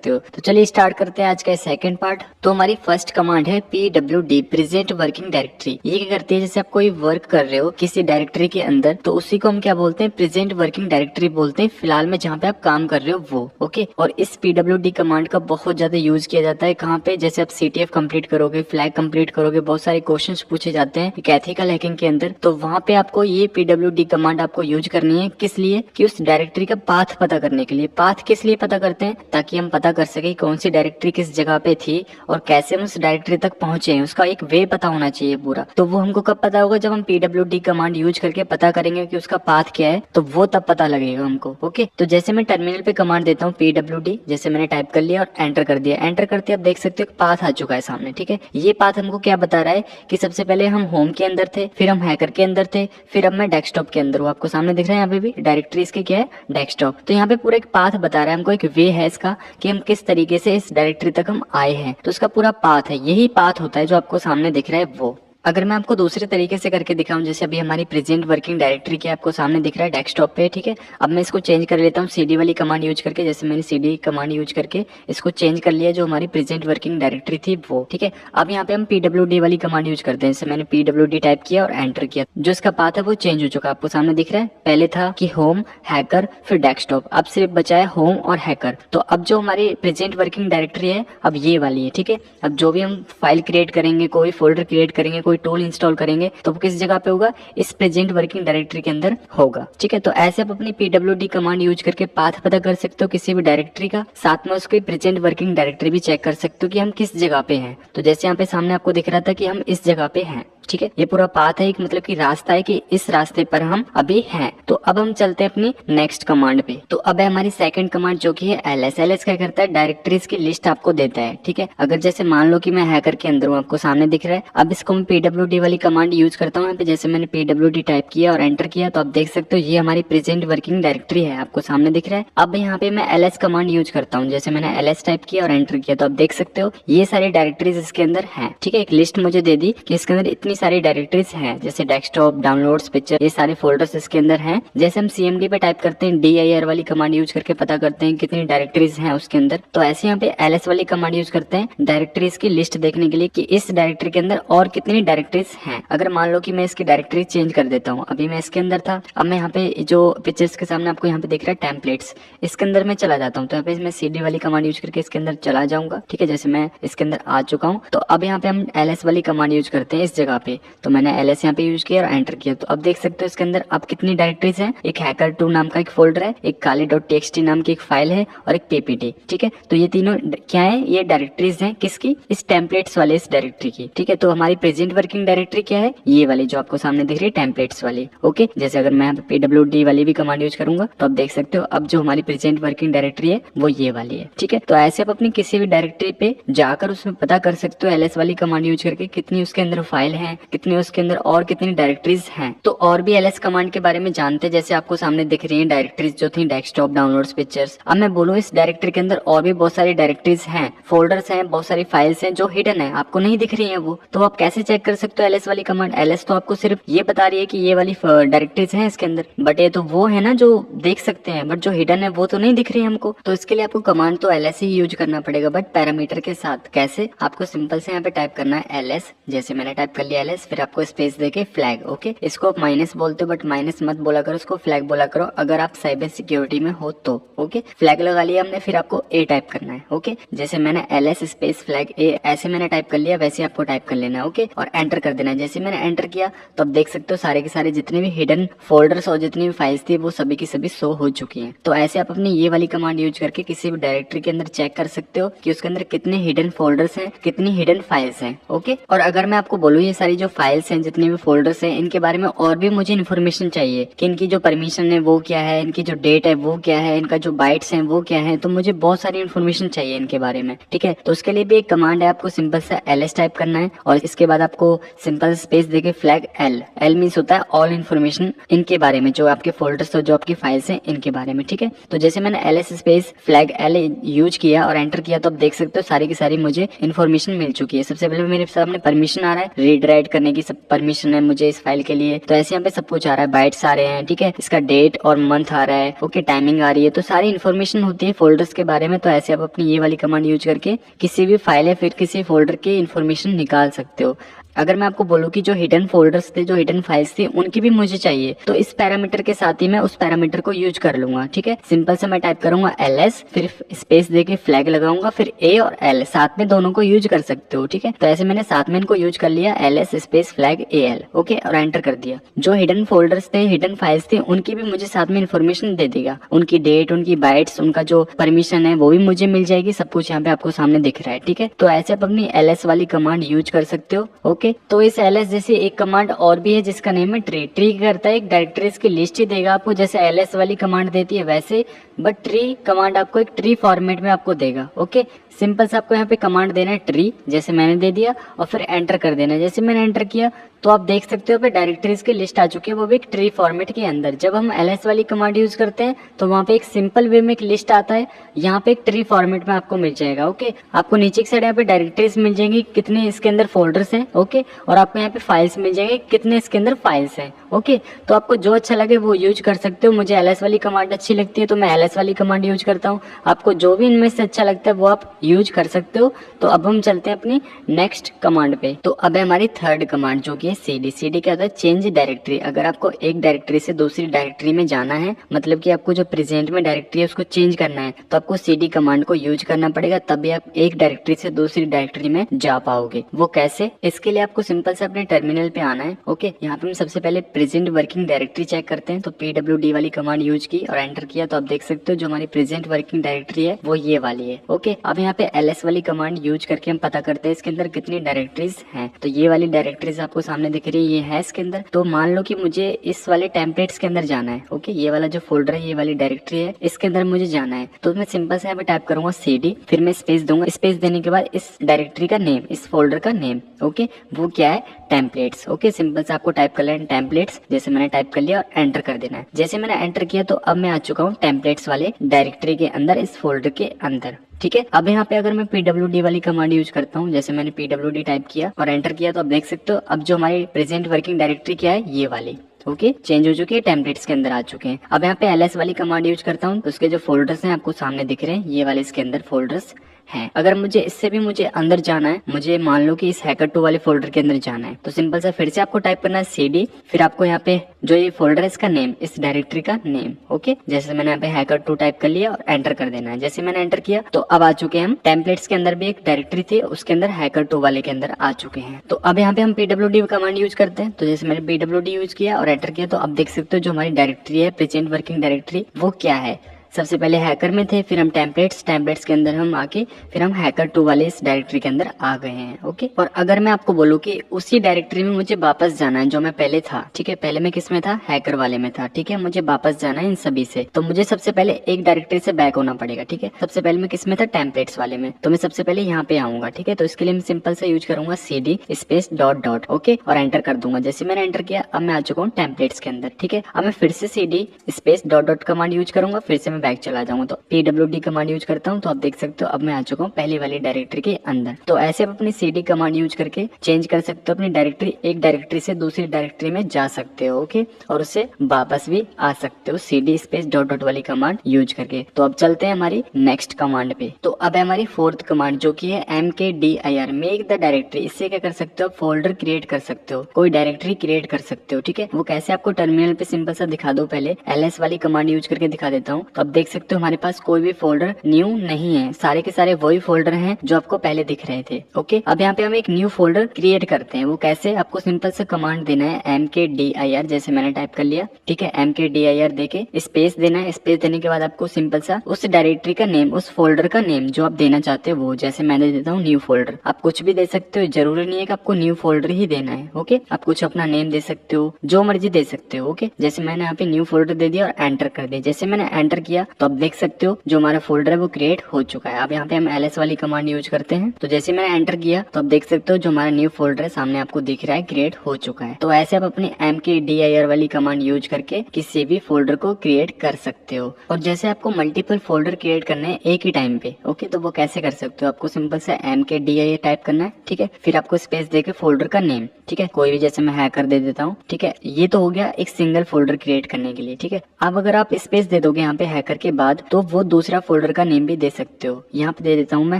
सकते हो। तो चलिए स्टार्ट करते हैं आज का सेकंड पार्ट। तो हमारी फर्स्ट कमांड है pwd प्रेजेंट वर्किंग डायरेक्टरी। ये क्या करती है, जैसे आप कोई वर्क कर रहे हो किसी डायरेक्टरी के अंदर तो उसी को हम क्या बोलते हैं, प्रेजेंट वर्किंग डायरेक्टरी बोलते हैं, फिलहाल में जहाँ पे आप काम कर रहे हो वो। ओके, और इस pwd कमांड का बहुत ज्यादा यूज किया जाता है कहाँ पे, जैसे आप CTF कंप्लीट करोगे, फ्लैग कंप्लीट करोगे, बहुत सारे क्वेश्चंस पूछे जाते हैं एथिकल हैकिंग के अंदर, तो वहाँ पे आपको ये pwd कमांड आपको यूज करनी है। किस लिए, कि उस डायरेक्टरी का पाथ पता करने के लिए। पाथ किस लिए पता करते हैं, ताकि हम पता कर सके कौन सी डायरेक्टरी किस जगह पे थी और कैसे हम उस डायरेक्टरी तक पहुंचे हैं, उसका एक वे पता होना चाहिए पूरा। तो वो हमको कब पता होगा, जब हम pwd कमांड यूज करके पता करेंगे कि उसका पाथ क्या है, तो वो तब पता लगेगा हमको। ओके, तो जैसे मैं टर्मिनल पे कमांड देता हूँ pwd, जैसे मैंने टाइप कर लिया और एंटर कर दिया। एंटर करते आप देख सकते हो पाथ आ चुका है सामने। ठीक है, ये पाथ हमको क्या बता रहा है कि सबसे पहले हम होम के अंदर थे, फिर हम हैकर के अंदर थे, फिर अब मैं डेस्कटॉप के अंदर हूँ। आपको सामने दिख रहा है यहाँ पे भी डायरेक्टरी इसके क्या है, डेस्कटॉप। तो यहाँ पे पूरा एक पाथ बता रहा है हमको, एक वे है इसका कि हम किस तरीके से इस डायरेक्टरी तक हम आए हैं। तो इसका पूरा पाथ है, यही पाथ होता है जो आपको सामने दिख रहा है वो। अगर मैं आपको दूसरे तरीके से करके दिखाऊं, जैसे अभी हमारी प्रेजेंट वर्किंग डायरेक्टरी की आपको सामने दिख रहा है डेस्कटॉप पे। ठीक है, अब मैं इसको चेंज कर लेता हूँ cd वाली कमांड यूज करके। जैसे मैंने cd कमांड यूज करके इसको चेंज कर लिया, जो हमारी प्रेजेंट वर्किंग डायरेक्टरी थी वो। ठीक है, अब यहाँ पे हम pwd वाली कमांड यूज करते हैं। जैसे मैंने pwd टाइप किया और एंटर किया, जो इसका पाथ है वो चेंज हो चुका है, आपको सामने दिख रहा है। पहले था कि होम, हैकर, फिर डेस्कटॉप, अब सिर्फ बचा है होम और हैकर। तो अब जो हमारी प्रेजेंट वर्किंग डायरेक्टरी है अब ये वाली है। ठीक है, अब जो भी हम फाइल क्रिएट करेंगे, कोई फोल्डर क्रिएट करेंगे, कोई टूल इंस्टॉल करेंगे, तो वो किस जगह पे होगा, इस प्रेजेंट वर्किंग डायरेक्टरी के अंदर होगा। ठीक है, तो ऐसे आप अपनी pwd कमांड यूज करके पाथ पता कर सकते हो किसी भी डायरेक्टरी का, साथ में उसकी प्रेजेंट वर्किंग डायरेक्टरी भी चेक कर सकते हो कि हम किस जगह पे हैं। तो जैसे यहाँ पे सामने आपको दिख रहा था कि हम इस जगह पे हैं। ठीक है, ये पूरा पाथ है, एक मतलब कि रास्ता है कि इस रास्ते पर हम अभी हैं। तो अब हम चलते हैं अपनी नेक्स्ट कमांड पे। तो अब है हमारी सेकंड कमांड जो कि है ls क्या करता है, डायरेक्टरीज की लिस्ट आपको देता है। ठीक है, अगर जैसे मान लो कि मैं हैकर के अंदर हूँ, आपको सामने दिख रहा है, अब इसको मैं pwd वाली कमांड यूज करता हूँ। यहाँ पे जैसे मैंने pwd टाइप किया और एंटर किया, तो आप देख सकते हो ये हमारी प्रेजेंट वर्किंग डायरेक्टरी है, आपको सामने दिख रहा है। अब यहाँ पे मैं ls कमांड यूज करता हूँ। जैसे मैंने ls टाइप किया और एंटर किया, तो आप देख सकते हो ये सारी डायरेक्टरीज इसके अंदर है। ठीक है, एक लिस्ट मुझे दे दी कि इसके अंदर इतनी सारी डायरेक्टरीज हैं, जैसे डेस्कटॉप, डाउनलोड्स, पिक्चर, ये सारे फोल्डर्स इसके अंदर हैं। जैसे हम cmd पे टाइप करते हैं, dir वाली कमांड यूज करके पता करते हैं कितनी डायरेक्टरीज हैं उसके अंदर, तो ऐसे यहाँ पे ls वाली कमांड यूज करते हैं डायरेक्टरीज की लिस्ट देखने के लिए कि इस डायरेक्टरी के अंदर और कितनी डायरेक्टरीज हैं। अगर मान लो कि मैं इसकी डायरेक्टरी चेंज कर देता हूँ, अभी मैं इसके अंदर था, अब मैं यहाँ पे जो पिक्चर्स के सामने आपको यहाँ पे दिख रहा है टेम्पलेट्स, इसके अंदर मैं चला जाता हूँ। तो यहाँ पे मैं cd वाली कमांड यूज करके इसके अंदर चला जाऊंगा। ठीक है, जैसे मैं इसके अंदर आ चुका हूँ, तो अब यहाँ पे हम ls वाली कमांड यूज करते हैं इस जगह पे। तो मैंने ls यहाँ पे यूज किया और एंटर किया, तो अब देख सकते हो इसके अंदर अब कितनी डायरेक्टरीज हैं। एक हैकर2 नाम का एक फोल्डर है, एक kali.txt नाम की एक फाइल है और एक ppt। ठीक है, तो ये तीनों क्या है, ये डायरेक्टरीज हैं किसकी, इस टेम्पलेट्स वाले इस डायरेक्टरी की। ठीक है, तो हमारी प्रेजेंट वर्किंग डायरेक्टरी क्या है, ये वाली जो आपको सामने दिख रही है टेम्पलेट्स वाली। ओके, जैसे अगर मैं यहाँ पे pwd वाली भी कमांड यूज करूंगा, तो आप देख सकते हो अब जो हमारी प्रेजेंट वर्किंग डायरेक्टरी है वो ये वाली है। ठीक है, तो ऐसे आप अपनी किसी भी डायरेक्टरी पे जाकर उसमें पता कर सकते हो ls वाली कमांड यूज करके कितनी उसके अंदर फाइल है, कितनी उसके अंदर और कितनी डायरेक्टरीज हैं। तो और भी ls कमांड के बारे में जानते हैं। जैसे आपको सामने दिख रही है डायरेक्टरीज जो थी डेस्कटॉप, डाउनलोड्स, पिक्चर्स। अब मैं बोलूँ इस डायरेक्टरी के अंदर और भी बहुत सारी डायरेक्टरीज हैं, फोल्डर्स हैं, बहुत सारी फाइल्स हैं जो हिडन है, आपको नहीं दिख रही है वो। तो आप कैसे चेक कर सकते हो ls वाली कमांड, ls तो आपको सिर्फ ये बता रही है कि ये वाली डायरेक्टरीज हैं इसके अंदर, बट ये तो वो है ना जो देख सकते हैं, बट जो हिडन है वो तो नहीं दिख रही है हमको। तो इसके लिए आपको कमांड तो ls ही यूज करना पड़ेगा, बट पैरामीटर के साथ। कैसे, आपको सिंपल से यहाँ पे टाइप करना है ls, जैसे मैंने टाइप कर लिया ls, फिर आपको स्पेस देके फ्लैग। ओके, इसको आप माइनस बोलते हो बट माइनस मत बोला करो, उसको फ्लैग बोला करो अगर आप साइबर सिक्योरिटी में हो तो। ओके, फ्लैग लगा लिया हमने, फिर आपको a टाइप करना है। ओके, जैसे मैंने ls स्पेस फ्लैग a ऐसे मैंने टाइप कर लिया, वैसे आपको टाइप कर लेना है। ओके, और एंटर कर देना है। जैसे मैंने एंटर किया तो अब देख सकते हो सारे के सारे जितने भी हिडन फोल्डर्स और जितनी भी फाइल्स थी वो सभी की सभी शो हो चुकी हैं। तो ऐसे आप अपनी ये वाली कमांड यूज करके किसी भी डायरेक्टरी के अंदर चेक कर सकते हो कि उसके अंदर कितने हिडन फोल्डर्स हैं, कितनी हिडन फाइल्स हैं। ओके, और अगर मैं आपको बोलूँ ये सारी जो फाइल्स हैं, जितने भी फोल्डर्स हैं, इनके बारे में और भी मुझे इन्फॉर्मेशन चाहिए कि इनकी जो परमिशन है वो क्या है, इनकी जो डेट है वो क्या है, इनका जो बाइट्स है वो क्या है, तो मुझे बहुत सारी इन्फॉर्मेशन चाहिए इनके बारे में। ठीक है, तो उसके लिए भी एक कमांड है, आपको सिंपल सा ls टाइप करना है और इसके बाद आपको सिंपल स्पेस देके फ्लैग l मींस होता है ऑल इन्फॉर्मेशन इनके बारे में, जो आपके फोल्डर्स और जो आपकी फाइल्स हैं इनके बारे में। ठीक है, तो जैसे मैंने ls space flag l use किया और एंटर किया, तो आप देख सकते हो सारी की सारी मुझे इन्फॉर्मेशन मिल चुकी है। सबसे पहले मेरे सामने परमिशन आ रहा है, रीड राइट राइट करने की सब परमिशन है मुझे इस फाइल के लिए। तो ऐसे यहाँ पे सब कुछ आ रहा है, बाइट्स आ रहे हैं, ठीक है, इसका डेट और मंथ आ रहा है, ओके, टाइमिंग आ रही है, तो सारी इन्फॉर्मेशन होती है फोल्डर्स के बारे में। तो ऐसे आप अपनी ये वाली कमांड यूज करके किसी भी फाइल या फिर किसी फोल्डर की इन्फॉर्मेशन निकाल सकते हो। अगर मैं आपको बोलूँ कि जो हिडन फोल्डर्स थे, जो हिडन फाइल्स थी, उनकी भी मुझे चाहिए, तो इस पैरामीटर के साथ ही मैं उस पैरामीटर को यूज कर लूंगा, ठीक है। सिंपल से मैं टाइप करूंगा ls, फिर स्पेस देके फ्लैग लगाऊंगा, फिर a और l साथ में दोनों को यूज कर सकते हो, ठीक है। तो ऐसे मैंने साथ में इनको यूज कर लिया, ls space flag al, okay, और एंटर कर दिया। जो हिडन फोल्डर्स थे, हिडन फाइल्स थी, उनकी भी मुझे साथ में इन्फॉर्मेशन दे देगा, उनकी डेट, उनकी बाइट्स, उनका जो परमिशन है वो भी मुझे मिल जाएगी, सब कुछ यहाँ पे आपको सामने दिख रहा है, ठीक है। तो ऐसे आप अपनी ls वाली कमांड यूज कर सकते हो, ओके। तो इस ls जैसे एक कमांड और भी है जिसका नेम है ट्री। ट्री करता है एक डायरेक्टरीज की लिस्ट ही देगा आपको, जैसे ls वाली कमांड देती है वैसे, बट ट्री कमांड आपको एक ट्री फॉर्मेट में आपको देगा, ओके। सिंपल से आपको यहाँ पे कमांड देना है ट्री, जैसे मैंने दे दिया, और फिर एंटर कर देना है। जैसे मैंने एंटर किया तो आप देख सकते हो पे डायरेक्टरीज की लिस्ट आ चुकी है, वो भी एक ट्री फॉर्मेट के अंदर। जब हम ls वाली कमांड यूज करते हैं तो वहाँ पे एक सिंपल वे में एक लिस्ट आता है, यहाँ पे एक ट्री फॉर्मेट में आपको मिल जाएगा, ओके। आपको नीचे की साइड यहाँ पे डायरेक्टरीज मिल जाएंगी, कितने इसके अंदर फोल्डर्स हैं, ओके, और आपको यहाँ पे फाइल्स मिल जाएंगे, कितने इसके अंदर फाइल्स हैं, ओके। तो आपको जो अच्छा लगे वो यूज कर सकते हो। मुझे ls वाली कमांड अच्छी लगती है तो मैं ls वाली कमांड यूज करता हूँ, आपको जो भी इनमें से अच्छा लगता है वो आप यूज कर सकते हो। तो अब हम चलते हैं अपनी नेक्स्ट कमांड पे। तो अब है हमारी थर्ड कमांड जो कि है cd। cd क्या होता है? Change directory. अगर आपको एक डायरेक्टरी से दूसरी डायरेक्टरी में जाना है, मतलब कि आपको जो प्रेजेंट में डायरेक्टरी है उसको चेंज करना है, तो आपको cd कमांड को यूज करना पड़ेगा, तभी आप एक डायरेक्टरी से दूसरी डायरेक्टरी में जा पाओगे। वो कैसे? इसके लिए आपको सिंपल से अपने टर्मिनल पे आना है, ओके। यहाँ पे हम सबसे पहले प्रेजेंट वर्किंग डायरेक्टरी चेक करते हैं, तो pwd वाली कमांड यूज की और एंटर किया तो आप देख सकते हो जो हमारी प्रेजेंट वर्किंग डायरेक्टरी है वो ये वाली है, ओके। अब यहाँ पे ls वाली कमांड यूज करके हम पता करते हैं इसके अंदर कितनी डायरेक्टरीज हैं। तो ये वाली डायरेक्टरीज आपको सामने दिख रही है, ये है इसके अंदर। तो मान लो कि मुझे इस वाले टेम्पलेट्स के अंदर जाना है, ओके। ये वाला जो फोल्डर है, ये वाली डायरेक्टरी है, इसके अंदर मुझे जाना है। तो मैं सिंपल से यहाँ पे टाइप करूंगा cd, फिर मैं स्पेस दूंगा, स्पेस देने के बाद इस डायरेक्टरी का नेम, इस फोल्डर का नेम, ओके, वो क्या है? Templates, okay. सिंपल से आपको टाइप कर लेना टेम्पलेट्स, जैसे मैंने टाइप कर लिया और एंटर कर देना है। जैसे मैंने एंटर किया तो अब मैं आ चुका हूँ टेम्पलेट्स वाले डायरेक्टरी के अंदर, इस फोल्डर के अंदर, ठीक है। अब यहाँ पे अगर मैं pwd वाली कमांड यूज करता हूँ, जैसे मैंने pwd टाइप किया और एंटर किया, तो आप देख सकते हो अब जो हमारी प्रेजेंट वर्किंग डायरेक्टरी क्या है, ये वाली, ओके, चेंज हो चुकी है, टेम्पलेट्स के अंदर आ चुके हैं। अब यहाँ पे ls वाली कमांड यूज करता हूँ तो उसके जो फोल्डर्स हैं आपको सामने दिख रहे हैं, ये वाले इसके अंदर फोल्डर्स हैं। अगर मुझे इससे भी मुझे अंदर जाना है, मुझे मान लो कि इस hacker2 वाले फोल्डर के अंदर जाना है, तो सिंपल से फिर से आपको टाइप करना है cd, फिर आपको यहाँ पे जो ये फोल्डर है इसका नेम, इस डायरेक्टरी का नेम, ओके। जैसे मैंने यहाँ पे hacker2 टाइप कर लिया और एंटर कर देना है। जैसे मैंने एंटर किया तो अब आ चुके हैं हम टेम्पलेट्स के अंदर भी एक डायरेक्टरी थी, उसके अंदर hacker2 वाले के अंदर आ चुके हैं। तो अब यहाँ पे हम pwd कमांड यूज करते हैं, तो जैसे मैंने pwd यूज किया और एंटर किया तो अब देख सकते हो जो हमारी डायरेक्टरी है प्रेजेंट वर्किंग डायरेक्टरी, वो क्या है? सबसे पहले हैकर में थे, फिर हम टेम्पलेट्स के अंदर हम आके फिर हम hacker2 वाले इस डायरेक्टरी के अंदर आ गए हैं, ओके। और अगर मैं आपको बोलूँ कि उसी डायरेक्टरी में मुझे वापस जाना है जो मैं पहले था, ठीक है, पहले मैं किस में था? हैकर वाले में था, ठीक है, मुझे वापस जाना है इन सभी से, तो मुझे सबसे पहले एक डायरेक्टरी से बैक होना पड़ेगा, ठीक है। सबसे पहले मैं किस में था? टेम्पलेट्स वाले में, तो मैं सबसे पहले यहाँ पे आऊंगा, ठीक है। तो इसके लिए मैं सिंपल से यूज करूंगा cd space dot dot, okay, और एंटर कर दूंगा। जैसे मैंने एंटर किया अब मैं आ चुका हूँ टेम्पलेट्स के अंदर, ठीक है। अब मैं फिर से cd space dot dot command use करूंगा, फिर से मैं बैक चला जाऊंगा, तो pwd कमांड यूज करता हूं, तो आप देख सकते हो अब मैं आ चुका हूं पहली वाली डायरेक्टरी के अंदर। तो ऐसे आप अपनी cd कमांड यूज करके चेंज कर सकते हो अपनी डायरेक्टरी, एक डायरेक्टरी से दूसरी डायरेक्टरी में जा सकते हो, ओके, और उससे वापस भी आ सकते हो cd स्पेस डॉट डॉट वाली कमांड यूज करके। तो अब चलते हैं हमारी नेक्स्ट कमांड पे। तो अब है हमारी फोर्थ कमांड जो की है mkdir, मेक द डायरेक्टरी। इससे क्या कर सकते हो? फोल्डर क्रिएट कर सकते हो, कोई डायरेक्टरी क्रिएट कर सकते हो, ठीक है। वो कैसे आपको टर्मिनल पे सिंपल सा दिखा दो, पहले ls वाली कमांड यूज करके दिखा देता हूँ। तो अब देख सकते हो हमारे पास कोई भी फोल्डर न्यू नहीं है, सारे के सारे वही फोल्डर हैं जो आपको पहले दिख रहे थे, ओके। अब यहाँ पे हम एक न्यू फोल्डर क्रिएट करते हैं, वो कैसे? आपको सिंपल से कमांड देना है mkdir, जैसे मैंने टाइप कर लिया, ठीक है, mkdir देके स्पेस देना है। स्पेस देने के बाद आपको सिंपल सा उस डायरेक्टरी का नेम, उस फोल्डर का नेम जो आप देना चाहते हो वो, जैसे मैंने देता हूँ न्यू फोल्डर। आप कुछ भी दे सकते हो, जरूरी नहीं है कि आपको न्यू फोल्डर ही देना है, ओके। आप कुछ अपना नेम दे सकते हो, जो मर्जी दे सकते हो, ओके। जैसे मैंने यहाँ पे न्यू फोल्डर दे दिया और एंटर कर दिया। जैसे मैंने एंटर किया किया तो आप देख सकते हो जो हमारा फोल्डर है वो क्रिएट हो चुका है। अब यहाँ पे हम ls वाली कमांड यूज करते हैं, तो जैसे मैंने एंटर किया तो आप देख सकते हो जो हमारा न्यू फोल्डर है सामने आपको दिख रहा है क्रिएट हो चुका है। तो ऐसे आप अपनी mkdir वाली कमांड यूज करके किसी भी फोल्डर को क्रिएट कर सकते हो। और जैसे आपको मल्टीपल फोल्डर क्रिएट करने हैं एक ही टाइम पे, ओके, तो वो कैसे कर सकते हो, आपको सिंपल से mkdir टाइप करना है, ठीक है, फिर आपको स्पेस देके फोल्डर का नेम, ठीक है, कोई भी, जैसे मैं हैकर दे देता हूँ, ठीक है। ये तो हो गया एक सिंगल फोल्डर क्रिएट करने के लिए, ठीक है। अब अगर आप स्पेस दे दोगे यहाँ पे हैकर के बाद तो वो दूसरा फोल्डर का नेम भी दे सकते हो। यहाँ पे दे देता हूँ मैं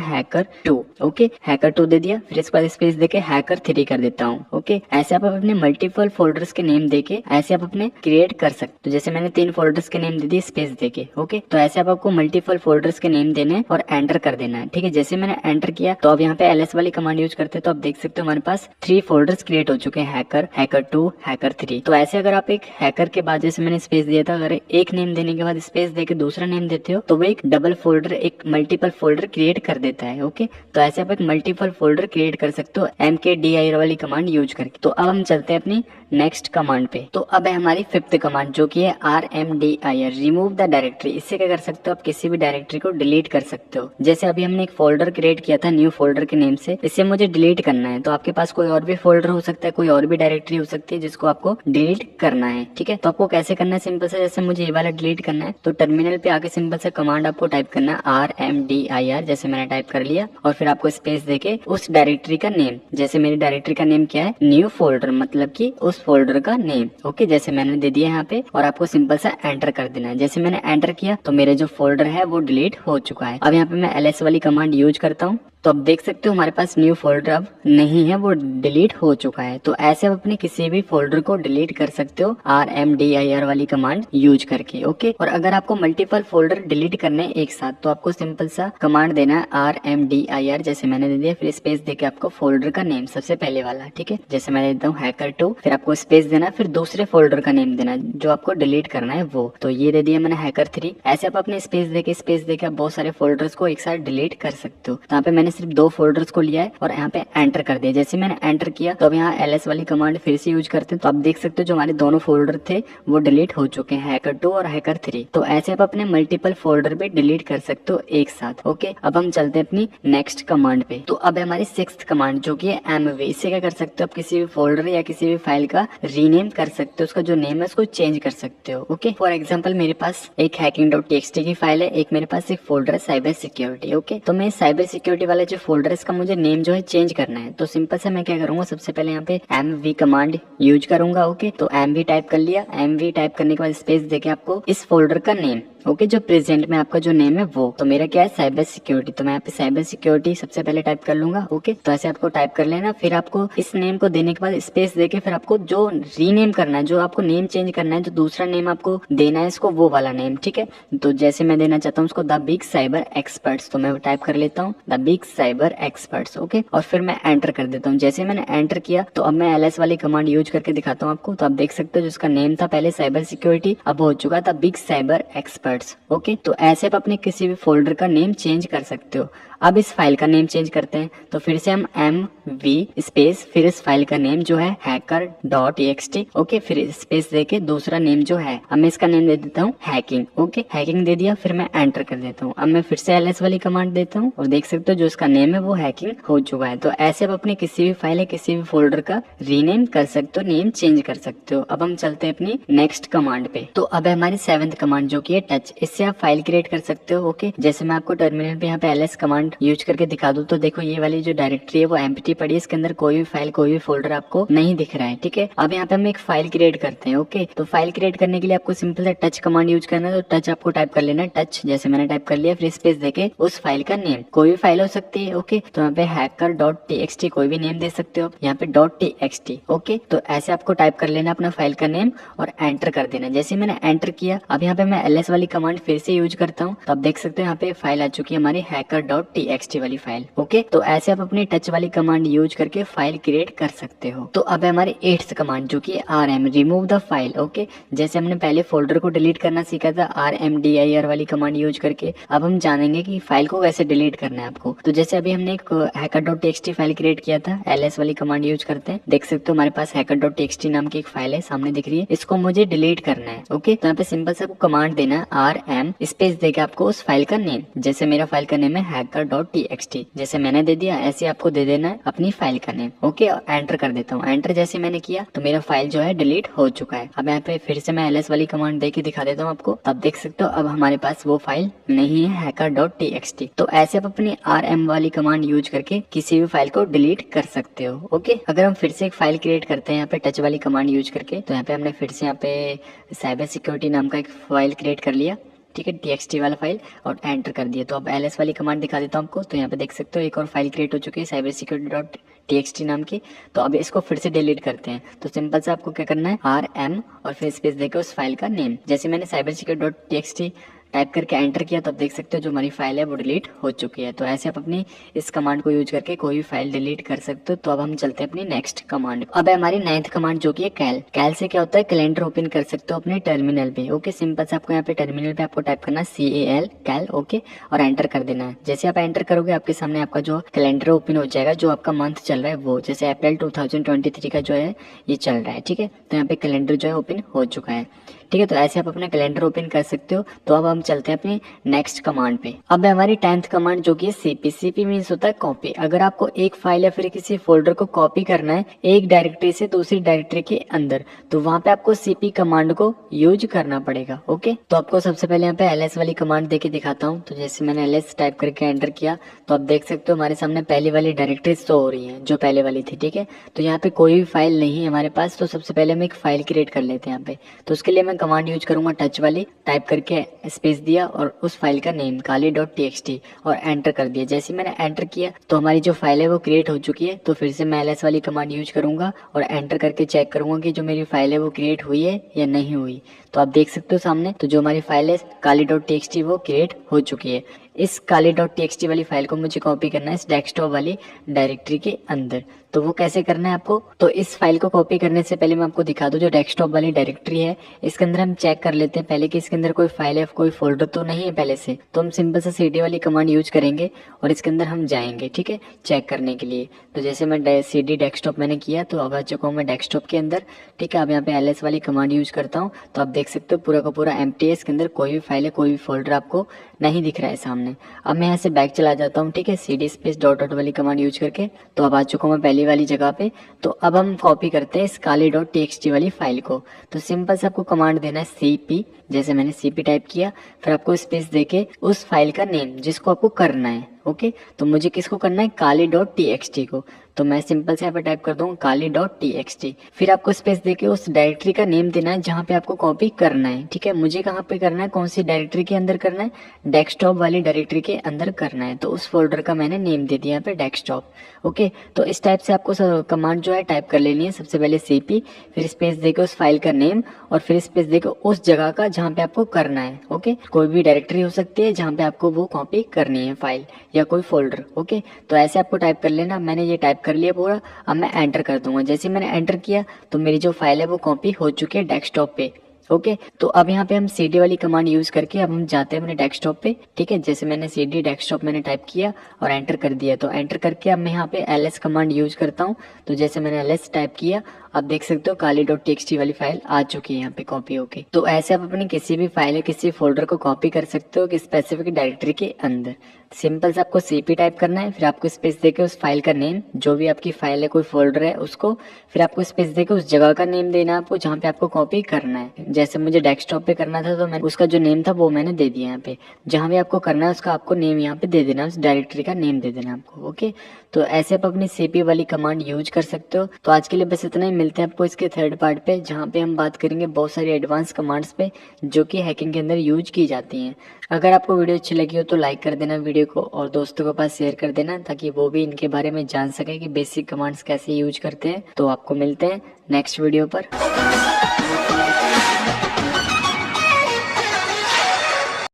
हैकर2, ओके, हैकर2 दे दिया, फिर इसके बाद स्पेस देके हैकर3 कर देता हूँ, ओके। ऐसे आप अपने मल्टीपल फोल्डर्स के नेम देके ऐसे आप अपने क्रिएट कर सकते हो। तो जैसे मैंने 3 फोल्डर्स के नेम दे दिए स्पेस देके, ओके, तो ऐसे आपको मल्टीपल फोल्डर्स के नेम देने और एंटर कर देना है, ठीक है। जैसे मैंने एंटर किया तो अब यहाँ पे ls वाली कमांड यूज करते हैं तो आप देख सकते हो हमारे पास 3 फोल्डर्स क्रिएट हो चुके हैं, हैकर, हैकर2, हैकर3। तो ऐसे अगर आप एक हैकर के बाद, जैसे मैंने स्पेस दिया था, अगर एक नेम देने के बाद स्पेस देके दूसरा नेम देते हो तो वो एक डबल फोल्डर, एक मल्टीपल फोल्डर क्रिएट कर देता है, ओके। तो ऐसे आप एक मल्टीपल फोल्डर क्रिएट कर सकते हो mkdir वाली कमांड यूज करके। तो अब हम चलते हैं अपनी नेक्स्ट कमांड पे। तो अब है हमारी 5th कमांड जो कि है rmdir, रिमूव द डायरेक्टरी। इससे क्या कर सकते हो, आप किसी भी डायरेक्टरी को डिलीट कर सकते हो। जैसे अभी हमने एक फोल्डर क्रिएट किया था न्यू फोल्डर के नेम से, इसे मुझे डिलीट करना है, तो आपके पास कोई और भी फोल्डर हो सकता है, कोई और भी डायरेक्टरी हो सकती है जिसको आपको डिलीट करना है, ठीक है। तो आपको कैसे करना है, सिंपल से, जैसे मुझे ये वाला डिलीट करना है तो टर्मिनल पे आके सिंपल से कमांड आपको टाइप करना है rmdir, जैसे मैंने टाइप कर लिया, और फिर आपको स्पेस देके उस डायरेक्टरी का नेम, जैसे मेरी डायरेक्टरी का नेम क्या है, न्यू फोल्डर, मतलब कि उस फोल्डर का नेम, ओके, जैसे मैंने दे दिया यहाँ पे, और आपको सिंपल सा एंटर कर देना है। जैसे मैंने एंटर किया तो मेरे जो फोल्डर है वो डिलीट हो चुका है। अब यहाँ पे मैं ls वाली कमांड यूज करता हूँ तो आप देख सकते हो हमारे पास न्यू फोल्डर अब नहीं है, वो डिलीट हो चुका है। तो ऐसे आप अपने किसी भी फोल्डर को डिलीट कर सकते हो rmdir वाली कमांड यूज करके, ओके। और अगर आपको मल्टीपल फोल्डर डिलीट करने एक साथ तो आपको सिंपल सा कमांड देना है rmdir, जैसे मैंने दे दिया, फिर स्पेस देके आपको फोल्डर का नेम सबसे पहले वाला, ठीक है, जैसे मैं देता हूँ हैकर2, फिर आपको स्पेस देना, फिर दूसरे फोल्डर का नेम देना जो आपको डिलीट करना है वो, तो ये दे दिया मैंने हैकर3। ऐसे आप अपने स्पेस देके आप बहुत सारे फोल्डर्स को एक साथ डिलीट कर सकते हो। तो यहाँ पे मैंने सिर्फ 2 फोल्डर्स को लिया है और यहाँ पे एंटर कर दिया। जैसे मैंने एंटर किया तो अब यहाँ ls वाली कमांड फिर से यूज करते हैं, तो आप देख सकते हो जो हमारे दोनों फोल्डर थे वो डिलीट हो चुके हैं, हैकर2 और हैकर3। तो ऐसे आप अपने मल्टीपल फोल्डर पे डिलीट कर सकते हो एक साथ, ओके। अब हम चलते हैं अपनी नेक्स्ट कमांड पे। तो अब है हमारी 6th कमांड जो की है mv। इससे क्या कर सकते हो, आप किसी भी फोल्डर या किसी भी फाइल का रीनेम कर सकते हो, उसका जो नेम है उसको चेंज कर सकते हो, ओके। फॉर एग्जाम्पल मेरे पास एक hacking.txt की फाइल है, एक मेरे पास एक फोल्डर है साइबर सिक्योरिटी, ओके। तो मैं साइबर सिक्योरिटी वाला जो फोल्डर है इसका मुझे नेम जो है चेंज करना है। तो सिंपल से मैं क्या करूंगा, सबसे पहले यहाँ पे mv कमांड यूज करूंगा, ओके। तो mv टाइप कर लिया, mv टाइप करने के बाद स्पेस देके आपको इस फोल्डर का नेम, ओके, जो प्रेजेंट में आपका जो नेम है वो, तो मेरा क्या है साइबर सिक्योरिटी, तो मैं यहाँ पे साइबर सिक्योरिटी सबसे पहले टाइप कर लूंगा, ओके। तो ऐसे आपको टाइप कर लेना, फिर आपको इस नेम को देने के बाद स्पेस देके फिर आपको जो रीनेम करना है, जो आपको नेम चेंज करना है, जो दूसरा नेम आपको देना है इसको, वो वाला नेम, ठीक है। तो जैसे मैं देना चाहता हूँ उसको द बिग साइबर एक्सपर्ट्स, तो मैं टाइप कर लेता हूँ the big cyber experts, okay, और फिर मैं एंटर कर देता हूँ। जैसे मैंने एंटर किया तो अब मैं ls वाली कमांड यूज करके दिखाता हूँ आपको। तो आप देख सकते हो जिसका नेम था पहले साइबर सिक्योरिटी, अब हो चुका था बिग साइबर एक्सपर्ट्स, ओके। तो ऐसे आप अपने किसी भी फोल्डर का नेम चेंज कर सकते हो। अब इस फाइल का नेम चेंज करते हैं, तो फिर से हम mv स्पेस फिर इस फाइल का नेम जो है hacker.txt, ओके, फिर स्पेस देके दूसरा नेम जो है, अब मैं इसका नेम दे देता हूँ हैकिंग, ओके, हैकिंग दे दिया, फिर मैं एंटर कर देता हूँ। अब मैं फिर से ls वाली कमांड देता हूँ और देख सकते हो जो इसका नेम है वो हैकिंग हो चुका है। तो ऐसे आप अपने किसी भी फाइल है किसी भी फोल्डर का रीनेम कर सकते हो, नेम चेंज कर सकते हो। अब हम चलते हैं अपनी नेक्स्ट कमांड पे। तो अब है हमारी 7th कमांड जो की है टच। इससे आप फाइल क्रिएट कर सकते हो, ओके। जैसे मैं आपको टर्मिनल पे यहाँ पे ls कमांड यूज करके दिखा दूं तो देखो ये वाली जो डायरेक्टरी है वो एम्प्टी पड़ी है, इसके अंदर कोई भी फाइल कोई भी फोल्डर आपको नहीं दिख रहा है, ठीक है। अब यहाँ पे हम एक फाइल क्रिएट करते हैं, ओके। तो फाइल क्रिएट करने के लिए आपको सिंपल से टच कमांड यूज करना है। तो टच आपको टाइप कर लेना है टच, जैसे मैंने टाइप कर लिया, फिर स्पेस देके उस फाइल का नेम, कोई भी फाइल हो सकती है, ओके। तो यहाँ पे hacker.txt कोई भी नेम दे सकते हो, यहाँ पे .txt, ओके। तो ऐसे आपको टाइप कर लेना अपना फाइल का नेम और एंटर कर देना। जैसे मैंने एंटर किया अब यहाँ पे मैं ls वाली कमांड फिर से यूज करता हूँ, तो आप देख सकते हो यहाँ पे फाइल आ चुकी है हमारी hacker.txt वाली फाइल, ओके। तो ऐसे आप अपनी टच वाली कमांड यूज करके फाइल क्रिएट कर सकते हो। तो अब है हमारी 8th कमांड जो कि rm remove the file. Okay, जैसे हमने पहले फोल्डर को डिलीट करना सीखा था rmdir वाली कमांड यूज करके, अब हम जानेंगे कि फाइल को कैसे डिलीट करना है आपको। तो जैसे अभी हमने एक hacker.txt फाइल क्रिएट किया था, ls वाली कमांड यूज करते हैं। देख सकते हो हमारे पास hacker.txt नाम की एक फाइल है, सामने दिख रही है, इसको मुझे डिलीट करना है। ओके, तो यहाँ पे सिंपल से आपको कमांड देना है rm स्पेस देके आपको उस फाइल का नेम, जैसे मेरा फाइल का नेम है hacker.txt, जैसे मैंने दे दिया ऐसे आपको दे देना है अपनी फाइल का नेम। ओके, एंटर कर देता हूँ। एंटर जैसे मैंने किया तो मेरा फाइल जो है डिलीट हो चुका है। अब यहाँ पे फिर से मैं ls वाली कमांड दे के दिखा देता हूँ आपको। अब देख सकते हो अब हमारे पास वो फाइल नहीं है hacker.txt। तो ऐसे आप अपनी rm वाली कमांड यूज करके किसी भी फाइल को डिलीट कर सकते हो। ओके, अगर हम फिर से एक फाइल क्रिएट करते हैं यहाँ पे टच वाली कमांड यूज करके, तो यहाँ पे हमने फिर से यहाँ पे साइबर सिक्योरिटी नाम का एक फाइल क्रिएट कर लिया, ठीक है, txt वाला फाइल, और एंटर कर दिया। तो अब ls वाली कमांड दिखा देता हूँ आपको। तो यहाँ पे देख सकते हो एक और फाइल क्रिएट हो चुकी है साइबर सिक्योरिटी.txt नाम की। तो अब इसको फिर से डिलीट करते हैं। तो सिंपल से आपको क्या करना है rm और फिर स्पेस देकर उस फाइल का नेम, जैसे मैंने साइबर सिक्योरिटी.txt टाइप करके एंटर किया तो अब देख सकते हो जो हमारी फाइल है वो डिलीट हो चुकी है। तो ऐसे आप अपनी इस कमांड को यूज करके कोई भी फाइल डिलीट कर सकते हो। तो अब हम चलते हैं अपनी नेक्स्ट कमांड। अब है हमारी 9th कमांड जो कि है कैल। कैल से क्या होता है, कैलेंडर ओपन कर सकते हो अपने टर्मिनल पे। ओके, सिंपल से आपको यहाँ पे टर्मिनल पे आपको टाइप करना है CAL कैल। ओके, और एंटर कर देना है। जैसे आप एंटर करोगे आपके सामने आपका जो कैलेंडर ओपन हो जाएगा, जो आपका मंथ चल रहा है वो, जैसे अप्रैल 2023 का जो है ये चल रहा है। ठीक है, तो यहाँ पे कैलेंडर जो है ओपन हो चुका है। ठीक है, तो ऐसे आप अपना कैलेंडर ओपन कर सकते हो। तो अब हम चलते हैं अपनी नेक्स्ट कमांड पे। अब है हमारी 10th कमांड जो कि है CP। CP मीन्स होता है कॉपी। अगर आपको एक फाइल या फिर किसी फोल्डर को कॉपी करना है एक डायरेक्टरी से दूसरी डायरेक्टरी के अंदर, तो वहां पे आपको CP कमांड को यूज करना पड़ेगा। ओके, तो आपको सबसे पहले यहाँ पे ls वाली कमांड देके दिखाता हूँ। तो जैसे मैंने ls टाइप करके एंटर किया तो आप देख सकते हो हमारे सामने पहली वाली डायरेक्टरी शो हो रही है जो पहले वाली थी। ठीक है, तो यहाँ पे कोई भी फाइल नहीं है हमारे पास। तो सबसे पहले हम एक फाइल क्रिएट कर लेते हैं यहाँ पे। तो उसके लिए मैं कमांड यूज करूंगा टच वाली, टाइप करके स्पेस दिया और उस फाइल का नेम kali.txt और एंटर कर दिया। जैसे मैंने एंटर किया तो हमारी जो फाइल है वो क्रिएट हो चुकी है। तो फिर से मैं ls वाली कमांड यूज करूंगा और एंटर करके चेक करूंगा कि जो मेरी फाइल है वो क्रिएट हुई है या नहीं हुई। तो आप देख सकते हो सामने, तो जो हमारी फाइल है kali.txt वो क्रिएट हो चुकी है। इस kali.txt वाली फाइल को मुझे कॉपी करना है इस डेस्कटॉप वाली डायरेक्टरी के अंदर। तो वो कैसे करना है आपको, तो इस फाइल को कॉपी करने से पहले मैं आपको दिखा दूं जो डेस्कटॉप वाली डायरेक्टरी है इसके अंदर हम चेक कर लेते हैं पहले कि इसके अंदर कोई फाइल है, कोई फोल्डर तो नहीं है पहले से। तो हम सिंपल सा cd वाली कमांड यूज करेंगे और इसके अंदर हम जाएंगे, ठीक है, चेक करने के लिए। तो जैसे मैं cd डेस्कटॉप मैंने किया तो अब आ चुका हूँ मैं डेस्कटॉप के अंदर। ठीक है, अब यहाँ पे ls वाली कमांड यूज करता हूँ तो आप देख सकते हो पूरा का पूरा एम्प्टी है, इसके अंदर कोई भी फाइल है, कोई भी फोल्डर आपको नहीं दिख रहा है सामने। अब मैं यहाँ से बैक चला जाता हूँ, ठीक है, cd स्पेस डॉट वाली कमांड यूज करके। तो अब आ चुका हूँ मैं पहली वाली जगह पे। तो अब हम कॉपी करते हैं इस kali.txt वाली फाइल को। तो सिंपल से आपको कमांड देना है cp, जैसे मैंने cp टाइप किया, फिर आपको स्पेस देके उस फाइल का नेम जिसको आपको करना है। ओके, तो मुझे किसको करना है, kali.txt को। तो मैं सिंपल से यहाँ पे टाइप कर दूंगा kali.txt, फिर आपको स्पेस देके उस डायरेक्टरी का नेम देना है जहाँ पे आपको कॉपी करना है। ठीक है, मुझे कहाँ पे करना है, कौन सी डायरेक्टरी के अंदर करना है, डेस्कटॉप वाली डायरेक्टरी के अंदर करना है। तो उस फोल्डर का मैंने नेम दे दिया यहाँ पे डेस्कटॉप। ओके, तो इस टाइप से आपको कमांड जो है टाइप कर लेनी है। सबसे पहले cp, फिर स्पेस देके उस फाइल का नेम और फिर स्पेस देके उस जगह का जहाँ पे आपको करना है। ओके, कोई भी डायरेक्टरी हो सकती है जहाँ पे आपको वो कॉपी करनी है फाइल या कोई फोल्डर। ओके, तो ऐसे आपको टाइप कर लेना। मैंने ये टाइप कर लिया पूरा। अब मैं एंटर कर दूंगा। जैसे मैंने एंटर किया तो मेरी जो फाइल है वो कॉपी हो चुकी है डेस्कटॉप पे। ओके, तो अब यहाँ पे हम cd वाली कमांड यूज करके अब हम जाते हैं अपने डेस्कटॉप पे। ठीक है, जैसे मैंने cd डेस्कटॉप मैंने टाइप किया और एंटर कर दिया। तो एंटर करके अब मैं यहाँ पे ls कमांड यूज करता हूँ। तो जैसे मैंने ls टाइप किया, आप देख सकते हो kali.txt वाली फाइल आ चुकी है यहाँ पे कॉपी होके। तो ऐसे आप अपनी किसी भी फाइल या किसी फोल्डर को कॉपी कर सकते हो कि स्पेसिफिक डायरेक्टरी के अंदर। सिंपल से आपको cp टाइप करना है, फिर आपको स्पेस देके उस फाइल का नेम, जो भी आपकी फाइल है कोई फोल्डर है उसको, फिर आपको स्पेस देके उस जगह का नेम देना है आपको जहाँ पे आपको कॉपी करना है। जैसे मुझे डेस्कटॉप पे करना था तो मैंने उसका जो नेम था वो मैंने दे दिया यहाँ पे। जहाँ भी आपको करना है उसका आपको नेम यहाँ पे दे देना, उस डायरेक्टरी का नेम दे देना आपको। ओके, तो ऐसे आप अपनी cp वाली कमांड यूज कर सकते हो। तो आज के लिए बस इतना ही, मिलते हैं आपको इसके थर्ड पार्ट पे जहाँ पे हम बात करेंगे बहुत सारी एडवांस कमांड्स पे जो कि हैकिंग के अंदर यूज की जाती हैं। अगर आपको वीडियो अच्छी लगी हो तो लाइक कर देना वीडियो को और दोस्तों के पास शेयर कर देना ताकि वो भी इनके बारे में जान सके कि बेसिक कमांड्स कैसे यूज करते हैं। तो आपको मिलते हैं नेक्स्ट वीडियो पर।